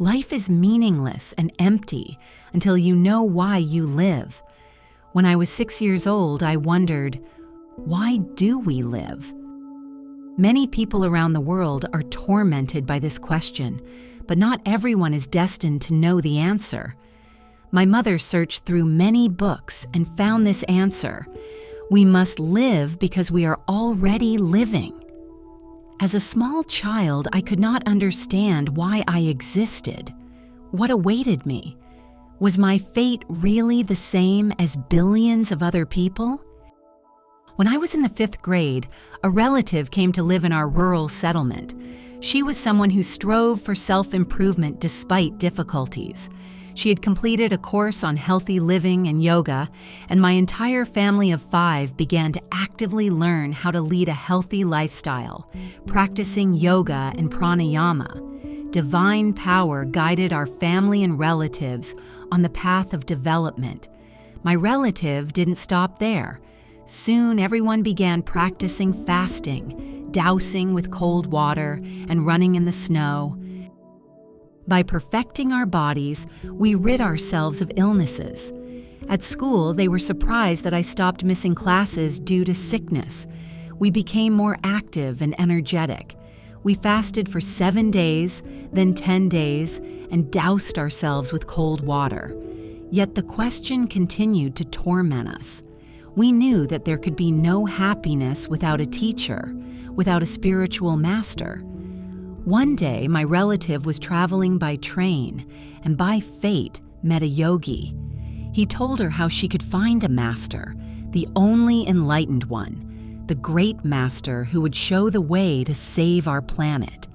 Life is meaningless and empty until you know why you live. When I was 6 years old, I wondered, why do we live? Many people around the world are tormented by this question, but not everyone is destined to know the answer. My mother searched through many books and found this answer. We must live because we are already living. As a small child, I could not understand why I existed. What awaited me? Was my fate really the same as billions of other people? When I was in the 5th grade, a relative came to live in our rural settlement. She was someone who strove for self-improvement despite difficulties. She had completed a course on healthy living and yoga, and my entire family of 5 began to actively learn how to lead a healthy lifestyle, practicing yoga and pranayama. Divine power guided our family and relatives on the path of development. My relative didn't stop there. Soon everyone began practicing fasting, dousing with cold water, and running in the snow. By perfecting our bodies, we rid ourselves of illnesses. At school, they were surprised that I stopped missing classes due to sickness. We became more active and energetic. We fasted for 7 days, then 10 days, and doused ourselves with cold water. Yet the question continued to torment us. We knew that there could be no happiness without a teacher, without a spiritual master. One day, my relative was traveling by train and by fate met a yogi. He told her how she could find a master, the only enlightened one, the great master who would show the way to save our planet.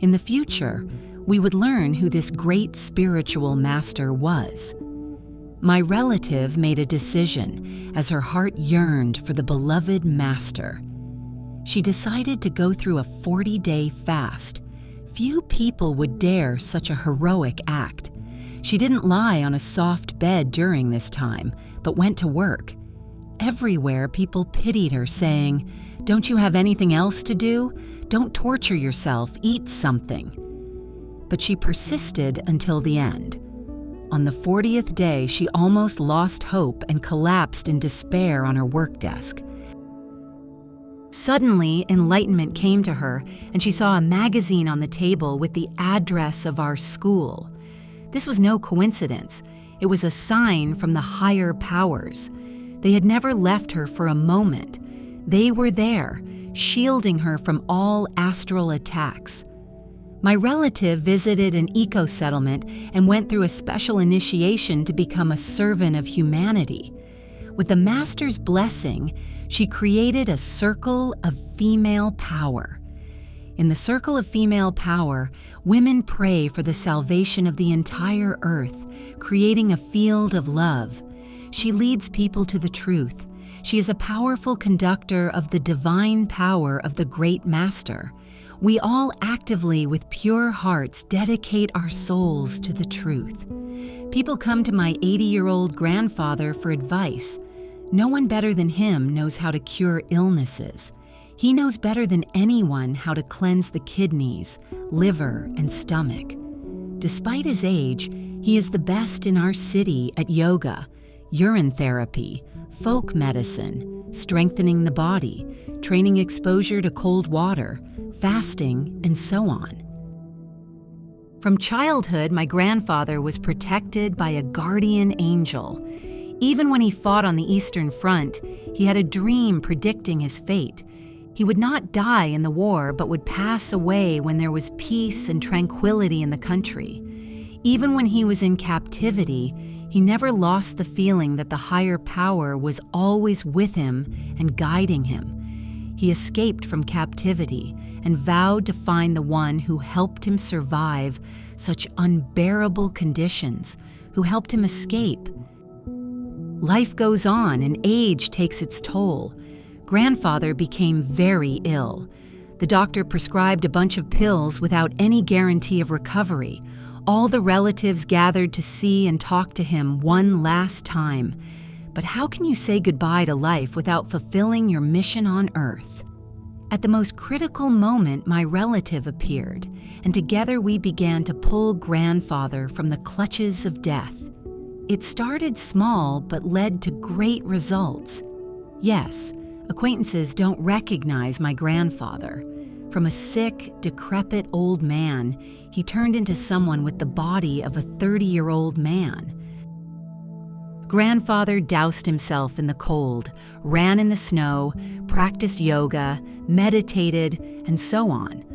In the future, we would learn who this great spiritual master was. My relative made a decision as her heart yearned for the beloved master. She decided to go through a 40-day fast. Few people would dare such a heroic act. She didn't lie on a soft bed during this time, but went to work. Everywhere, people pitied her, saying, "Don't you have anything else to do? Don't torture yourself, eat something." But she persisted until the end. On the 40th day, she almost lost hope and collapsed in despair on her work desk. Suddenly, enlightenment came to her, and she saw a magazine on the table with the address of our school. This was no coincidence. It was a sign from the higher powers. They had never left her for a moment. They were there, shielding her from all astral attacks. My relative visited an eco-settlement and went through a special initiation to become a servant of humanity. With the Master's blessing, she created a circle of female power. In the circle of female power, women pray for the salvation of the entire earth, creating a field of love. She leads people to the truth. She is a powerful conductor of the divine power of the great Master. We all actively, with pure hearts, dedicate our souls to the truth. People come to my 80-year-old grandfather for advice. No one better than him knows how to cure illnesses. He knows better than anyone how to cleanse the kidneys, liver, and stomach. Despite his age, he is the best in our city at yoga, urine therapy, folk medicine, strengthening the body, training exposure to cold water, fasting, and so on. From childhood, my grandfather was protected by a guardian angel. Even when he fought on the Eastern Front, he had a dream predicting his fate. He would not die in the war, but would pass away when there was peace and tranquility in the country. Even when he was in captivity, he never lost the feeling that the higher power was always with him and guiding him. He escaped from captivity and vowed to find the one who helped him survive such unbearable conditions, who helped him escape. Life goes on and age takes its toll. Grandfather became very ill. The doctor prescribed a bunch of pills without any guarantee of recovery. All the relatives gathered to see and talk to him one last time. But how can you say goodbye to life without fulfilling your mission on Earth? At the most critical moment, my relative appeared, and together we began to pull grandfather from the clutches of death. It started small but led to great results. Yes, acquaintances don't recognize my grandfather. From a sick, decrepit old man, he turned into someone with the body of a 30-year-old man. Grandfather doused himself in the cold, ran in the snow, practiced yoga, meditated, and so on.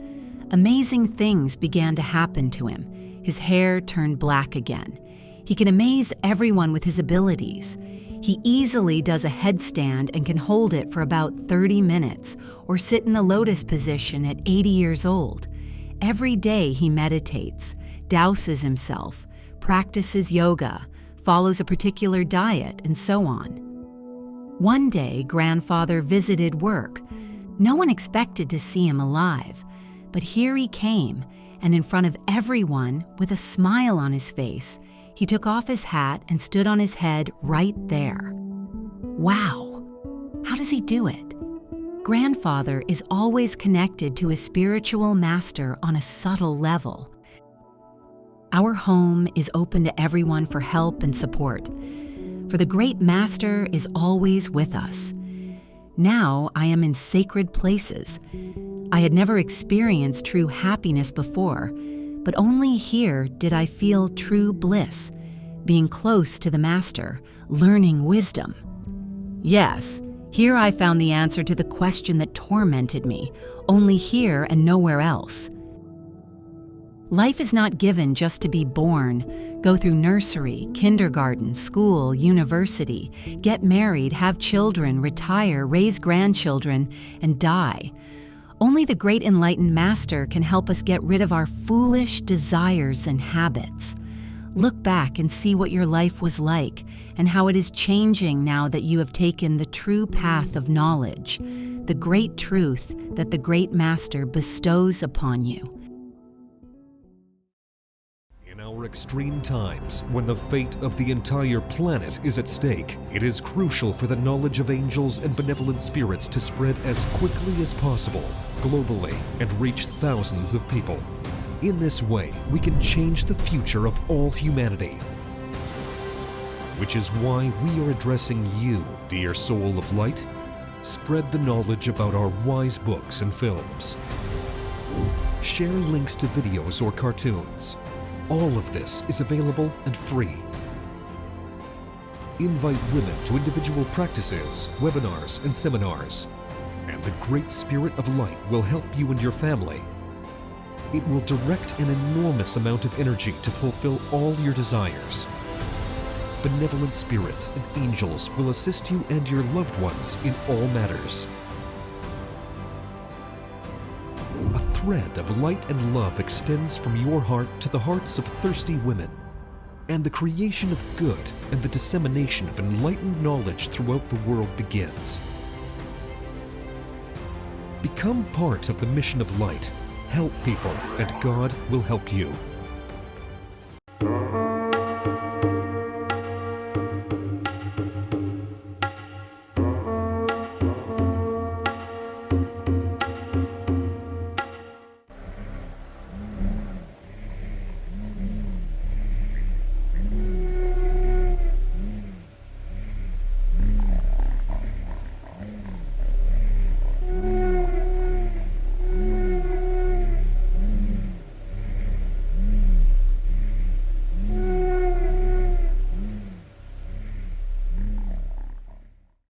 Amazing things began to happen to him. His hair turned black again. He can amaze everyone with his abilities. He easily does a headstand and can hold it for about 30 minutes, or sit in the lotus position at 80 years old. Every day he meditates, douses himself, practices yoga, follows a particular diet, and so on. One day, grandfather visited work. No one expected to see him alive, but here he came, and in front of everyone, with a smile on his face, he took off his hat and stood on his head right there. Wow! How does he do it? Grandfather is always connected to his spiritual master on a subtle level. Our home is open to everyone for help and support, for the great master is always with us. Now I am in sacred places. I had never experienced true happiness before, but only here did I feel true bliss, being close to the master, learning wisdom. Yes, here I found the answer to the question that tormented me, only here and nowhere else. Life is not given just to be born, go through nursery, kindergarten, school, university, get married, have children, retire, raise grandchildren, and die. Only the great enlightened master can help us get rid of our foolish desires and habits. Look back and see what your life was like and how it is changing now that you have taken the true path of knowledge, the great truth that the great master bestows upon you. In our extreme times, when the fate of the entire planet is at stake, it is crucial for the knowledge of angels and benevolent spirits to spread as quickly as possible, globally, and reach thousands of people. In this way, we can change the future of all humanity. Which is why we are addressing you, dear soul of light. Spread the knowledge about our wise books and films. Share links to videos or cartoons. All of this is available and free. Invite women to individual practices, webinars, and seminars. And the Great Spirit of Light will help you and your family. It will direct an enormous amount of energy to fulfill all your desires. Benevolent spirits and angels will assist you and your loved ones in all matters. A thread of light and love extends from your heart to the hearts of thirsty women, and the creation of good and the dissemination of enlightened knowledge throughout the world begins. Become part of the mission of light. Help people, and God will help you.